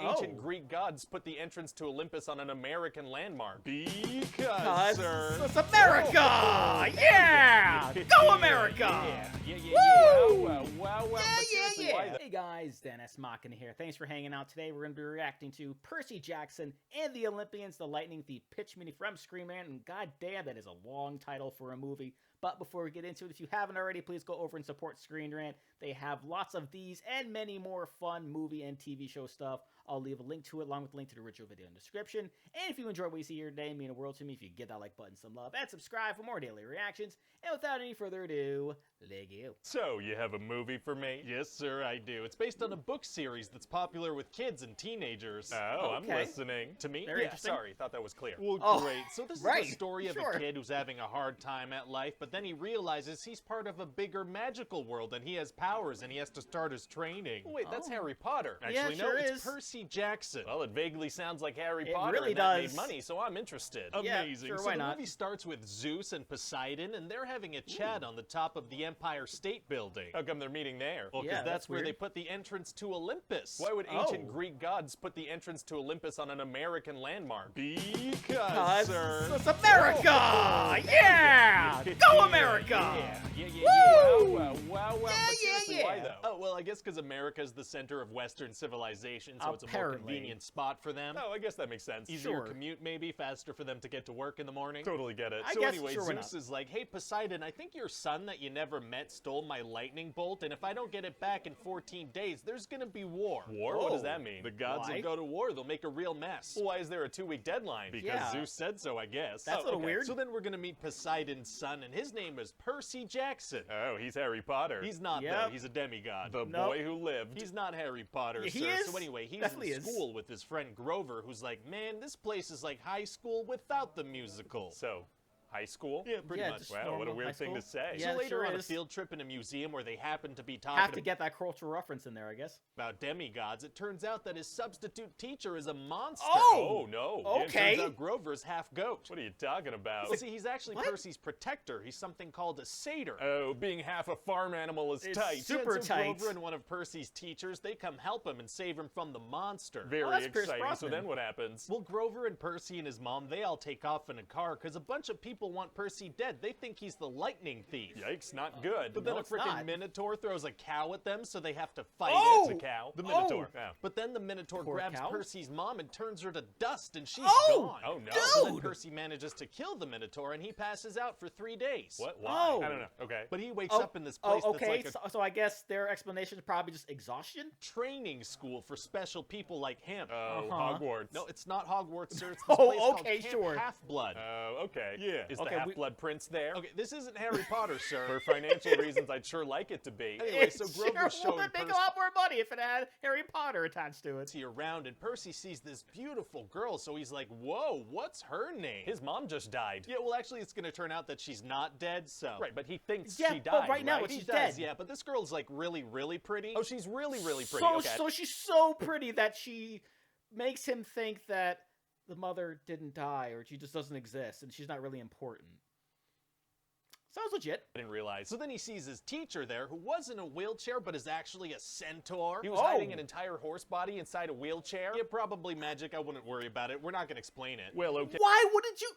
ancient Greek gods put the entrance to Olympus on an American landmark? Because, sir. it's America! Yeah! Go America! Wow. But seriously, why though? Hey guys, Dennis Machina here. Thanks for hanging out today. We're going to be reacting to Percy Jackson and the Olympians, the Lightning Thief pitch mini from Screen Rant, and goddamn, that is a long title for a movie. But before we get into it, if you haven't already, please go over and support Screen Rant. They have lots of these and many more fun movie and TV show stuff. I'll leave a link to it along with a link to the original video in the description. And if you enjoyed what you see here today, it means the world to me if you give that like button some love and subscribe for more daily reactions. And without any further ado, let's go. So, you have a movie for me? Yes, sir, I do. It's based on a book series that's popular with kids and teenagers. Oh, okay. I'm listening. To me? Very interesting. Sorry, thought that was clear. Well, great. So this is the story of a kid who's having a hard time at life, but then he realizes he's part of a bigger magical world and he has powers and he has to start his training. Wait, that's Harry Potter. Actually, no, it's Percy Jackson. Well, it vaguely sounds like Harry Potter, really and that does. made money, so I'm interested. Yeah, Amazing. sure, So why the not? movie starts with Zeus and Poseidon, and they're having a chat on the top of the Empire State Building. How come they're meeting there? Well, because that's where weird. they put the entrance to Olympus. Why would ancient Greek gods put the entrance to Olympus on an American landmark? Because, sir. It's America! Yeah! Go America! Wow. But seriously, why though? Oh, well, I guess because America is the center of Western civilization, so it's a more convenient spot for them. Oh, I guess that makes sense. Easier commute, maybe, faster for them to get to work in the morning. Totally get it. So anyway, Zeus is like, hey, Poseidon, I think your son that you never met stole my lightning bolt, and if I don't get it back in 14 days, there's gonna be war. War? What does that mean? The gods will go to war. They'll make a real mess. Well, why is there a 2-week deadline? Because Zeus said so, I guess. That's a little weird. So then we're gonna meet Poseidon's son, and his name is Percy Jackson. Oh, he's Harry Potter. He's not, though. He's a demigod. The boy who lived. He's not Harry Potter, he sir. is. So anyway, he's in school with his friend Grover, who's like, man, this place is like high school without the musical. So, high school? Yeah, pretty much. Wow, what a weird thing to say. Yeah, so later on a field trip in a museum where they happen to be talking have to get that cultural reference in there, I guess. about demigods, it turns out that his substitute teacher is a monster. Oh! No. Okay. It turns out Grover's half goat. What are you talking about? See, he's actually Percy's protector. He's something called a satyr. Oh, being half a farm animal is tight. Super tight. Grover and one of Percy's teachers, they come help him and save him from the monster. Very exciting. So then what happens? Well, Grover and Percy and his mom, they all take off in a car because a bunch of people want Percy dead. They think he's the lightning thief. Yikes, not good. But then a freaking minotaur throws a cow at them, so they have to fight it. It's a cow. The minotaur. But then the minotaur grabs Percy's mom and turns her to dust, and she's gone. Oh no. So then Percy manages to kill the minotaur, and he passes out for 3 days. What? Why? I don't know. Okay. But he wakes up in this place that's like a so I guess their explanation is probably just exhaustion? training school for special people like him. Oh, Hogwarts. No, it's not Hogwarts, sir. It's this place called Camp Half-Blood. Oh, okay. Yeah. Is the Half-Blood prince there? Okay, this isn't Harry Potter, sir. For financial reasons, I'd sure like it to be. Anyway, so Grover's showing would make a lot more money if it had Harry Potter attached to it. Around, and Percy sees this beautiful girl, so he's like, whoa, what's her name? His mom just died. Yeah, well, actually, it's gonna turn out that she's not dead, so. Right, but he thinks she died, but right now she's dead. Yeah, but this girl's like really, really pretty. Oh, she's really, really pretty. So she's so pretty that she makes him think that the mother didn't die, or she just doesn't exist, and she's not really important. Sounds legit. I didn't realize. So then he sees his teacher there, who was in a wheelchair, but is actually a centaur. He was hiding an entire horse body inside a wheelchair. Yeah, probably magic. I wouldn't worry about it. We're not gonna explain it. Well, okay. Why wouldn't you?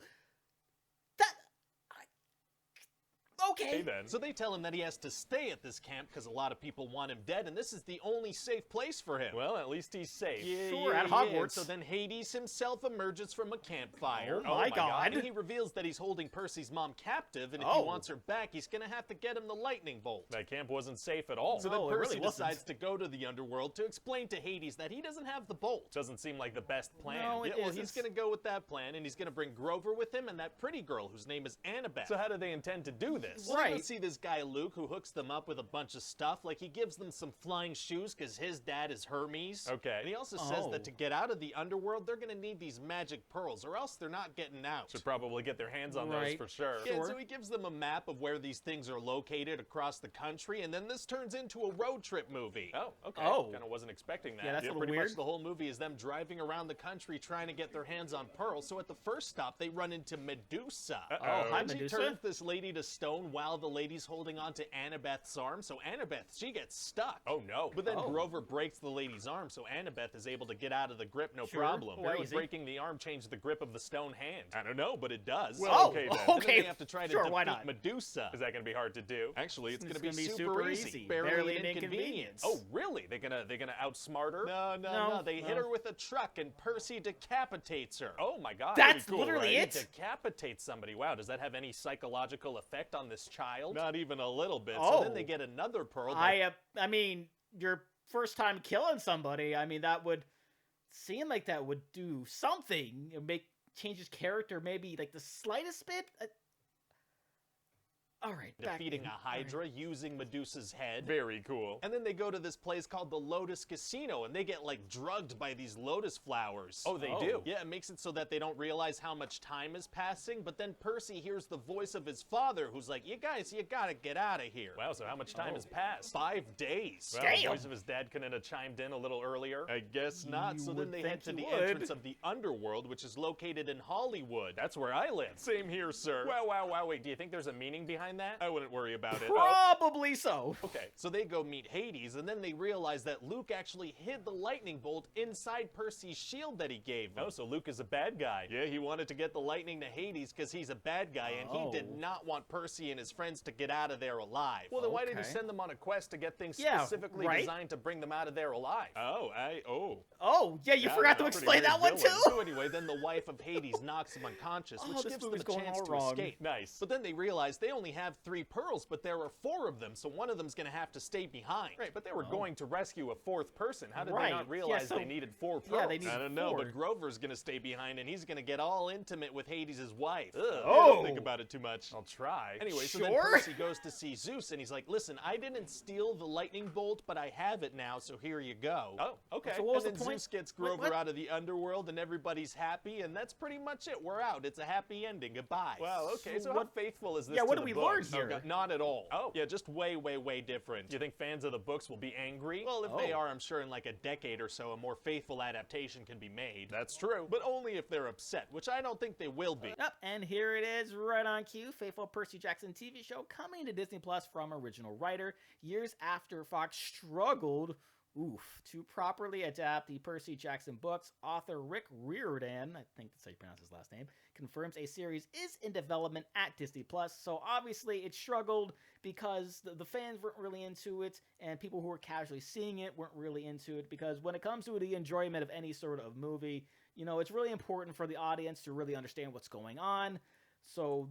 Okay. Then. So they tell him that he has to stay at this camp because a lot of people want him dead, and this is the only safe place for him. Well, at least he's safe. At Hogwarts. So then Hades himself emerges from a campfire. Oh my God. And he reveals that he's holding Percy's mom captive, and if he wants her back, he's gonna have to get him the lightning bolt. That camp wasn't safe at all. So then Percy decides to go to the underworld to explain to Hades that he doesn't have the bolt. Doesn't seem like the best plan. No, well, he's gonna go with that plan, and he's gonna bring Grover with him and that pretty girl whose name is Annabeth. So how do they intend to do this? Well, let's see this guy Luke who hooks them up with a bunch of stuff. Like he gives them some flying shoes because his dad is Hermes. Okay. And he also says that to get out of the underworld, they're gonna need these magic pearls, or else they're not getting out. Should probably get their hands on those for sure. Yeah, so he gives them a map of where these things are located across the country, and then this turns into a road trip movie. Oh, okay. Kind of wasn't expecting that. Yeah, that's a little pretty weird. much the whole movie is them driving around the country trying to get their hands on pearls. So at the first stop, they run into Medusa. Hi, Medusa. She turns this lady to stone stone while the lady's holding on to Annabeth's arm, so Annabeth, she gets stuck. Oh no. But then Grover breaks the lady's arm, so Annabeth is able to get out of the grip no Sure. problem. Well, Why would easy. breaking the arm change the grip of the stone hand? I don't know, but it does. Well, okay then. And then they have to try to Sure, why defeat not? Medusa. Is that gonna be hard to do? Actually, it's It's gonna be gonna be super super easy. easy. Barely, Barely an an inconvenience. inconvenience. Oh, really? They're gonna outsmart her? No. No, They hit no. her with a truck, and Percy decapitates her. Oh my god. That's pretty cool, literally right? it? Decapitate somebody. Wow, does that have any psychological effect on this child? Not even a little bit. Oh. So then they get another pearl. I mean, your first time killing somebody, I mean, that would seem like that would do something. Change his character maybe like the slightest bit. All right, defeating a Hydra using Medusa's head. Very cool. And then they go to this place called the Lotus Casino, and they get like drugged by these lotus flowers. Oh, they do? Yeah, it makes it so that they don't realize how much time is passing, but then Percy hears the voice of his father who's like, you guys, you gotta get out of here. Wow, so how much time has passed? 5 days. Well, the voice of his dad couldn't have chimed in a little earlier. I guess not. You So would then they think head to he the would. entrance of the underworld, which is located in Hollywood. That's where I live. Same here, sir. Wow, wait, do you think there's a meaning behind that? I wouldn't worry about it. Probably so. Okay, so they go meet Hades, and then they realize that Luke actually hid the lightning bolt inside Percy's shield that he gave him. Oh, so Luke is a bad guy. Yeah, he wanted to get the lightning to Hades because he's a bad guy, and he did not want Percy and his friends to get out of there alive. Well, then why did he Okay. send them on a quest to get things Yeah, specifically right? designed to bring them out of there alive? Oh, yeah, you forgot to that's a explain pretty that one weird too? villain. So anyway, then the wife of Hades knocks him unconscious, which Oh, gives this them a movie's going chance all to wrong. escape. Nice. But then they realize they only have 3 pearls, but there are 4 of them, so one of them's gonna have to stay behind. Right, but they were going to rescue a 4th person. How did Right. they not Yeah, realize so- they needed 4 pearls? Yeah, they need- I don't know, 4. but Grover's gonna stay behind, and he's gonna get all intimate with Hades' wife. Ugh. Don't think about it too much. I'll try. Anyway, so then Sure. Percy goes to see Zeus, and he's like, listen, I didn't steal the lightning bolt, but I have it now, so here you go. Oh, okay. So what was And the then point? Zeus gets Wait, Grover what? out of the underworld, and everybody's happy, and that's pretty much it. We're out. It's a happy ending. Goodbye. Well, okay, so what- how faithful is this Yeah, to what the do we books? learn here? God, not at all. Oh. Yeah, just way, way different. Do you think fans of the books will be angry? Well, if they Oh. are, I'm sure in like a decade or so, a more faithful adaptation can be made. That's true. But only if they're upset, which I don't think they will be. Yep, and here it is, right on cue. Faithful Percy Jackson TV show coming to Disney Plus from original writer, years after Fox struggled, to properly adapt the Percy Jackson books. Author Rick Riordan, I think that's how you pronounce his last name, confirms a series is in development at Disney Plus. So obviously it struggled because the fans weren't really into it, and people who were casually seeing it weren't really into it, because when it comes to the enjoyment of any sort of movie, it's really important for the audience to really understand what's going on. So,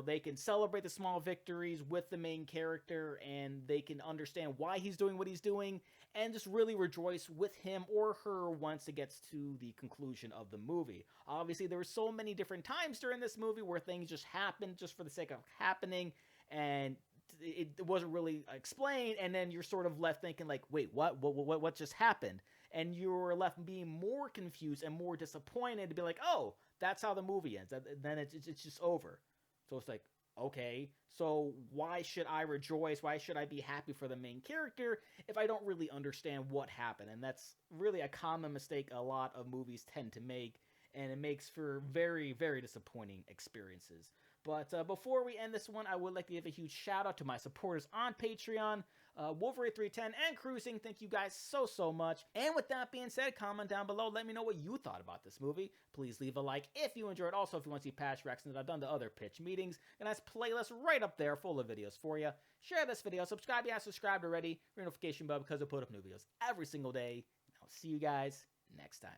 they can celebrate the small victories with the main character, and they can understand why he's doing what he's doing, and just really rejoice with him or her once it gets to the conclusion of the movie. Obviously, there were so many different times during this movie where things just happened just for the sake of happening, and it wasn't really explained, and then you're sort of left thinking like, wait, what just happened? And you're left being more confused and more disappointed to be like, oh, that's how the movie ends. Then it's just over. So it's like, okay, so why should I rejoice? Why should I be happy for the main character if I don't really understand what happened? And that's really a common mistake a lot of movies tend to make, and it makes for very, very disappointing experiences. But before we end this one, I would like to give a huge shout out to my supporters on Patreon, Wolverine310 and Cruising. Thank you guys so much. And with that being said, comment down below. Let me know what you thought about this movie. Please leave a like if you enjoyed. Also, if you want to see past reactions that I've done to other pitch meetings, and that's playlist right up there full of videos for you. Share this video. Subscribe if you haven't subscribed already. Ring notification bell because I put up new videos every single day. And I'll see you guys next time.